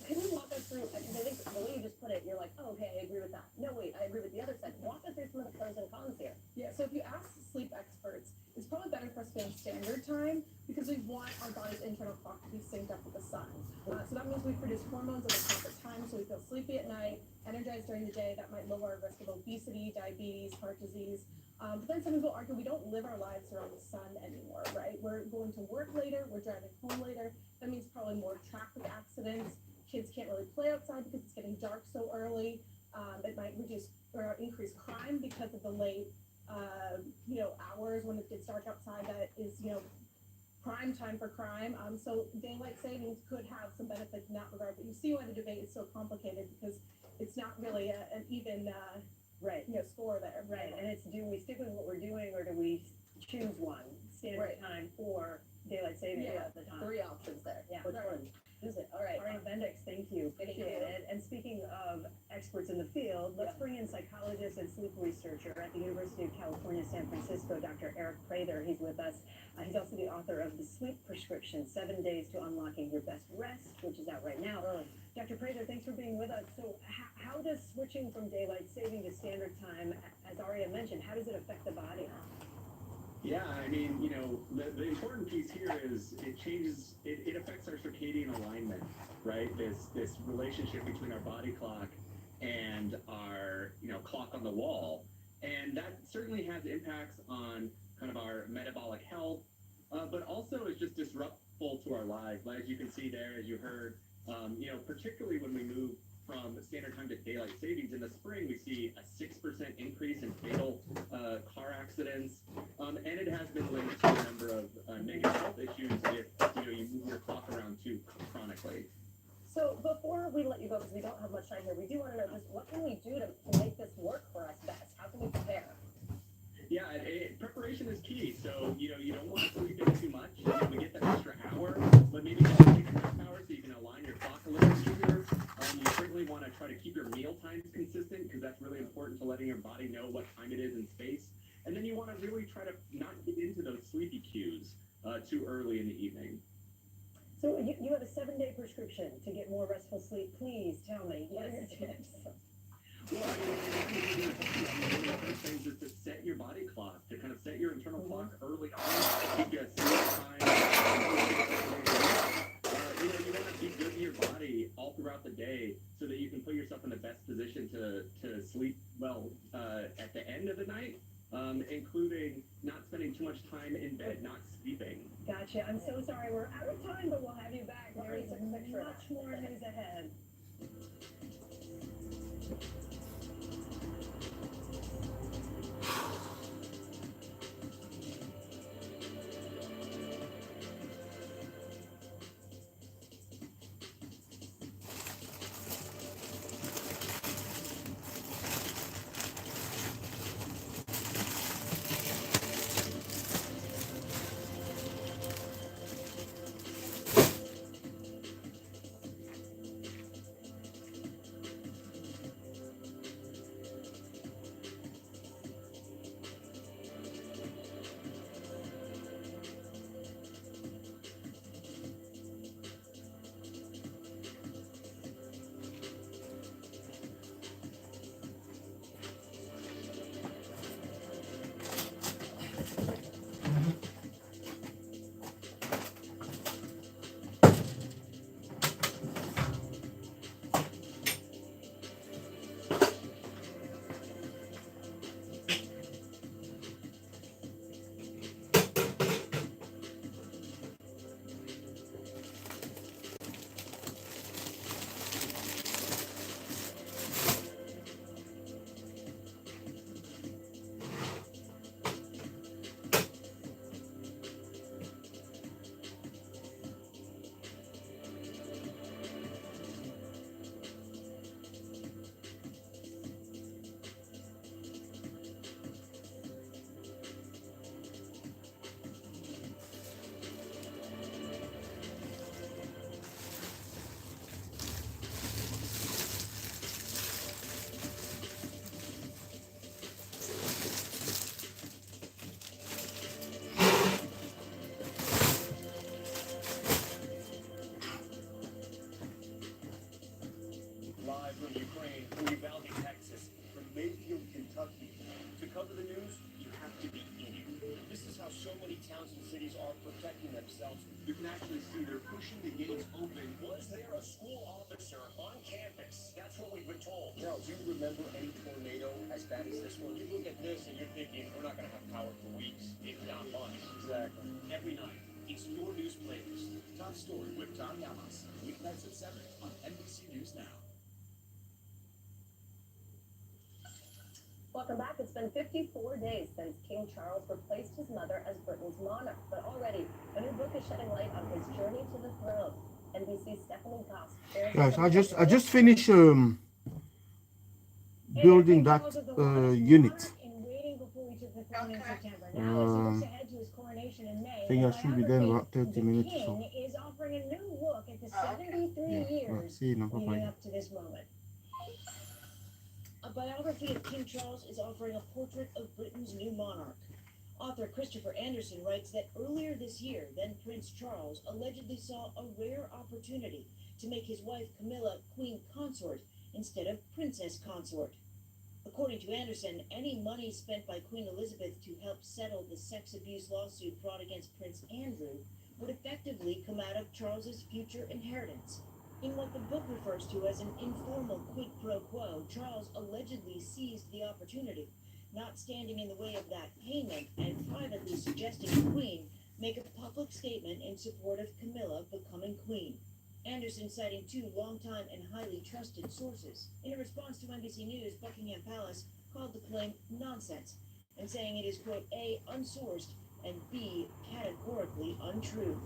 Can you walk us through, because I think the way you just put it, you're like, oh, okay, I agree with that. No, wait, I agree with the other side. Walk us through some of the pros and cons here. Yeah, so if you ask sleep experts, it's probably better for us to be on standard time because we want our body's internal clock to be synced up with the sun. So that means we produce hormones at the proper time, so we feel sleepy at night, energized during the day. That might lower our risk of obesity, diabetes, heart disease. But then some people argue we don't live our lives around the sun anymore, right? We're going to work later, we're driving home later. That means probably more traffic accidents. Kids can't really play outside because it's getting dark so early. It might reduce or increase crime because of the late, hours when it gets dark outside. That is, prime time for crime. So daylight savings could have some benefits in that regard. But you see why the debate is so complicated because it's not really an even, Right. score there. Right, and it's, do we stick with what we're doing, or do we choose one, standard time or daylight savings at the time? 3 options there. Yeah. Which one is it? All right. All right, Bendix, thank you, appreciate it. And speaking of experts in the field, let's bring in psychologist and sleep researcher at the University of California, San Francisco, Dr. Eric Prather. He's with us. He's also the author of The Sleep Prescription, 7 Days to Unlocking Your Best Rest, which is out right now. Dr. Prather, thanks for being with us. So how does switching from daylight saving to standard time, as Aria mentioned, how does it affect the body? Yeah, I mean, the important piece here is it affects our circadian alignment, right? This relationship between our body clock and our, clock on the wall. And that certainly has impacts on kind of our metabolic health, but also is just disruptful to our lives. As you can see there, as you heard, particularly when we move from standard time to daylight savings in the spring, we see a 6% increase in fatal car accidents, and it has been linked to a number of negative health issues if you move your clock around too chronically. So before we let you go, because we don't have much time here, we do want to know just what can we do to make this work for us best? How can we prepare? Yeah, preparation is key. So, you don't want to sleep in too much. We get that extra hour, but maybe get 6.5 hours so you can align your clock a little easier. You certainly want to try to keep your meal times consistent because that's really important to letting your body know what time it is in space. And then you want to really try to not get into those sleepy cues too early in the evening. So you have a 7-day prescription to get more restful sleep. Please tell me, what are your tips? Well, I mean, one of the first things is to set your body clock, to kind of set your internal clock early on, keep you a sleep time. You want to be good to your body all throughout the day so that you can put yourself in the best position to sleep well at the end of the night, including not spending too much time in bed, not sleeping. Gotcha. I'm so sorry. We're out of time, but we'll have you back. There is much more news ahead. are protecting themselves. You can actually see they're pushing the gates open. Was there a school officer on campus? That's what we've been told. Charles, do you remember any tornado as bad as this one? You look at this and you're thinking, we're not going to have power for weeks, if not months. Exactly. Every night, it's your news playlist. Top Story with Tom Yamas. Weeknights at 7 on NBC News Now. Welcome back. It's been 54 days since King Charles replaced his mother as Britain's monarch, but already a new book is shedding light on his journey to the throne. NBC's Stephanie Goss shares. Guys, I just finished building that unit. I think I should be there in about 30 minutes or so. Is offering a new look at the 73 years leading up to this moment. A biography of King Charles is offering a portrait of Britain's new monarch. Author Christopher Anderson writes that earlier this year, then Prince Charles allegedly saw a rare opportunity to make his wife Camilla Queen Consort instead of Princess Consort. According to Anderson, any money spent by Queen Elizabeth to help settle the sex abuse lawsuit brought against Prince Andrew would effectively come out of Charles's future inheritance. In what the book refers to as an informal quid pro quo, Charles allegedly seized the opportunity, not standing in the way of that payment and privately suggesting the Queen make a public statement in support of Camilla becoming Queen. Anderson citing two longtime and highly trusted sources. In a response to NBC News, Buckingham Palace called the claim nonsense and saying it is, quote, A, unsourced, and B, categorically untrue.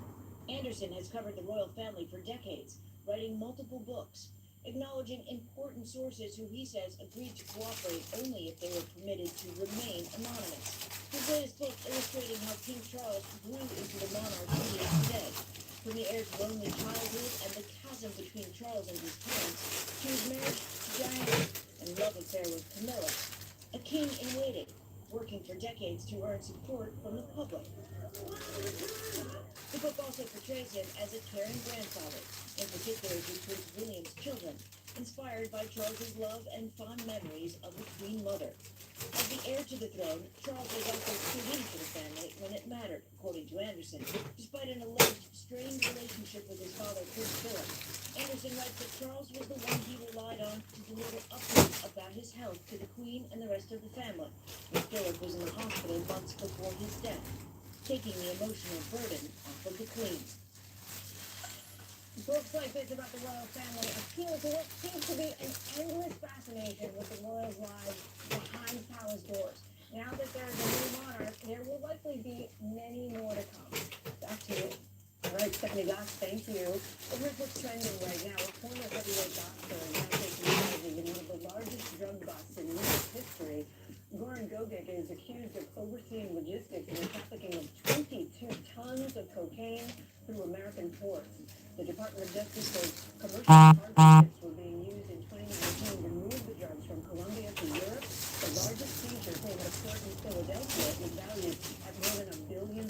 Anderson has covered the royal family for decades, writing multiple books, acknowledging important sources who he says agreed to cooperate only if they were permitted to remain anonymous. His latest book illustrating how King Charles grew into the monarch he is today. From the heir's lonely childhood and the chasm between Charles and his parents, to his marriage to Diana and love affair with Camilla, a king in waiting, working for decades to earn support from the public. The book also portrays him as a caring grandfather, in particular to Prince William's children, inspired by Charles's love and fond memories of the Queen Mother. As the heir to the throne, Charles was also stood in for the family when it mattered, according to Anderson, despite an alleged strained relationship with his father, Prince Philip. Anderson writes that Charles was the one he relied on to deliver updates about his health to the Queen and the rest of the family, when Philip was in the hospital months before his death, taking the emotional burden off of the Queen. Books like this about the royal family appeal to what seems to be an endless fascination with the royals' lives behind palace doors. Now that there is a new monarch, there will likely be many more to come. Back to you. All right, Stephanie Goss, thank you. Here's what's trending right now. A former heavyweight boxer now taking charge in one of the largest drug busts in U.S. history. Goran Gogic is accused of overseeing logistics and the trafficking of 22 tons of cocaine through American ports. The Department of Justice says commercial partnerships were being used in 2019 to move the drugs from Colombia to Europe. The largest seizure came at a port in Philadelphia was valued at more than $1 billion.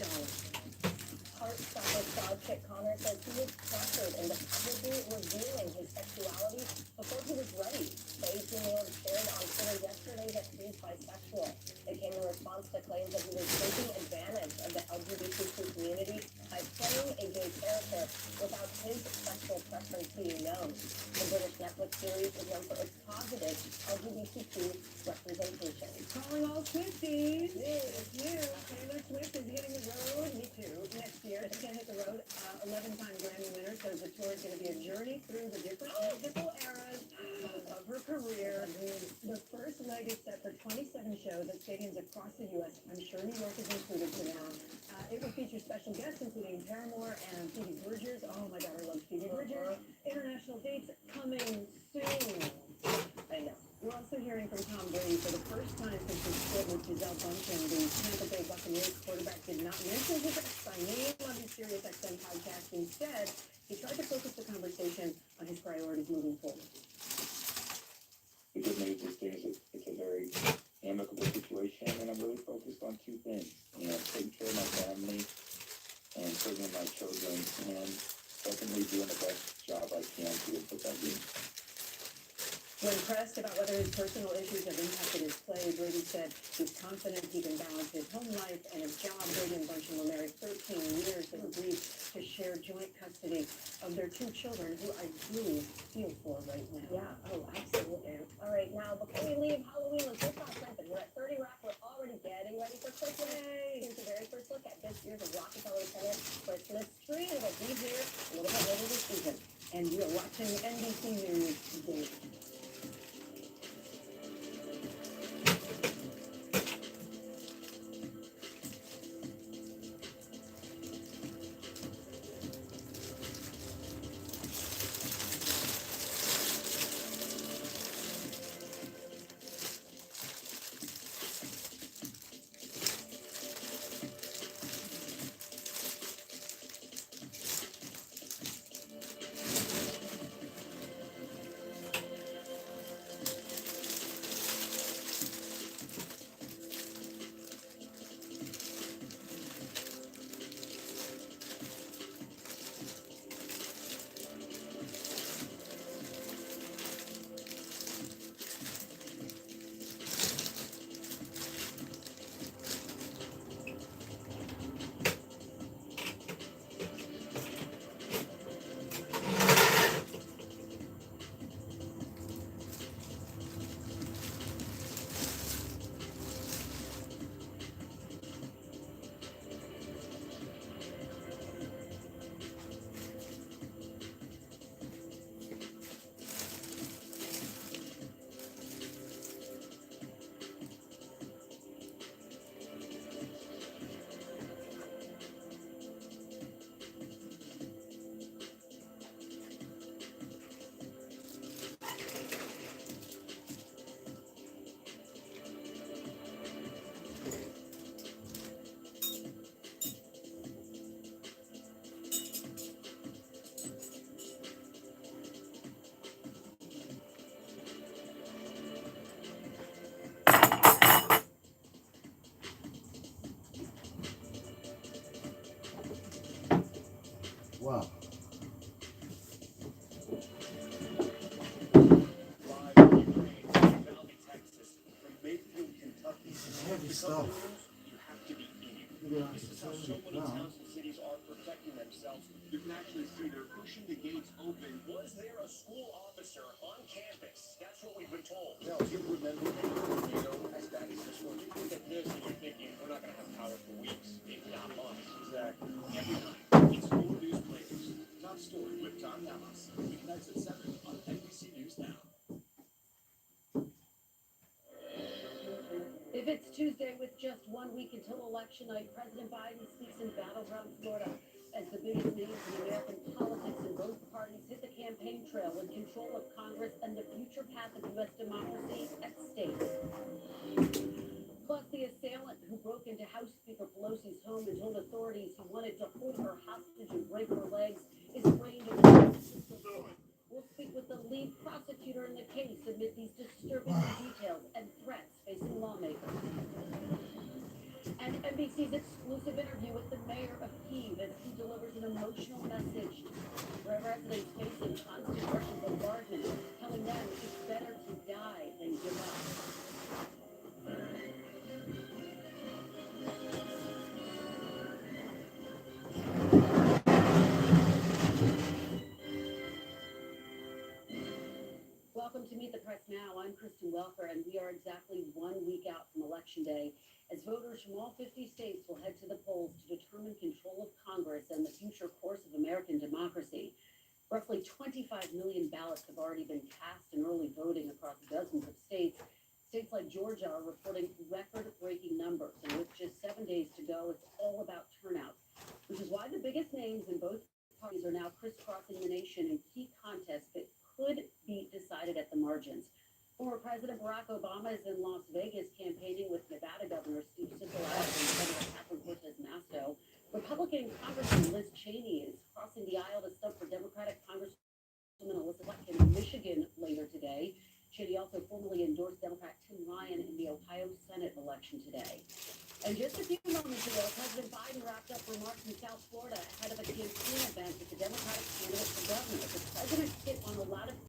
Heartstopper star Kit Connor says he was pressured into publicly revealing his sexuality before he was ready. The 18-year-old shared on Twitter yesterday that he is bisexual. It came in response to claims that he was taking advantage of the LGBTQ community by playing a gay character without his sexual preference being known. The British Netflix series is known for its positive LGBTQ representation. Calling all Swifties. Hey, it's you. Taylor Swift is hitting the road. Me too. Next year, she's going to hit the road. 11-time Grammy winner says the tour is going to be a journey through the different musical eras of her career. The first leg is set for 27 shows at stadiums across the U.S. I'm sure New York is included for now. It will feature special guests including Paramore and Phoebe Bridgers. Oh my God, I love Phoebe Bridgers. International dates coming soon. I know. We're also hearing from Tom Brady for the first time since he split with Gisele Bundchen. The Tampa Bay Buccaneers quarterback did not mention his ex by name on his SiriusXM podcast. Instead, he tried to focus the conversation on his priorities moving forward. The good news is it's a very amicable situation, and I'm really focused on two things. Taking care of my family and serving my children, and secondly, doing the best job I can to put that in. When pressed about whether his personal issues have impacted his play, Brady said he's confident he can balance his home life and his job. Brady and Bundchen were married 13 years. their joint custody of their two children, who I really feel for right now. Yeah, oh, absolutely. All right, now, before we leave Halloween, let's just not something. We're at 30 Rock. We're already getting ready for Christmas. Here's the very first look at this year's Rockefeller Center Christmas tree. It'll be here a little bit later this season. And you're watching NBC News today. Wow. Heavy stuff. You have to be in it. This is how so many towns and cities are protecting themselves. You can actually see they're pushing the gates open. Was there a school officer on campus? That's what we've been told. Now, do you remember any tornado as bad as this one? You look at this and you're thinking, we're not going to have power for weeks, if not months. Exactly. Every night, it's your news players. Top story with Tom Yamas. Weeknights at 7 on NBC News Now. If it's Tuesday with just 1 week until election night, President Biden speaks in battleground Florida as the biggest names in American politics in both parties hit the campaign trail with control of Congress and the future path of U.S. democracy at stake. Plus, the assailant who broke into House Speaker Pelosi's home and told authorities he wanted to hold her hostage and break her legs is framed in the We'll speak with the lead prosecutor in the case amid these disturbing details and threats facing lawmakers. And NBC's exclusive interview with the mayor of Kyiv as he delivers an emotional message where residents facing constant Russian bombardment, telling them it's better to die than give up. Welcome to Meet the Press Now. I'm Kristen Welker, and we are exactly 1 week out from Election Day, as voters from all 50 states will head to the polls to determine control of Congress and the future course of American democracy. Roughly 25 million ballots have already been cast in early voting across dozens of states. States like Georgia are reporting record-breaking numbers, and with just 7 days to go, it's all about turnout, which is why the biggest names in both parties are now crisscrossing the nation in key contests that could be decided at the margins. Former President Barack Obama is in Las Vegas campaigning with Nevada Governor Steve Cicilline and Senator Catherine Cortez Masto. Republican Congressman Liz Cheney is crossing the aisle to stump for Democratic Congresswoman Elizabeth Warren in Michigan later today. Cheney also formally endorsed Democrat Tim Ryan in the Ohio Senate election today. And just a few moments ago, President Biden wrapped up remarks in South Florida ahead of a campaign event with the Democratic candidate for governor. The president hit on a lot of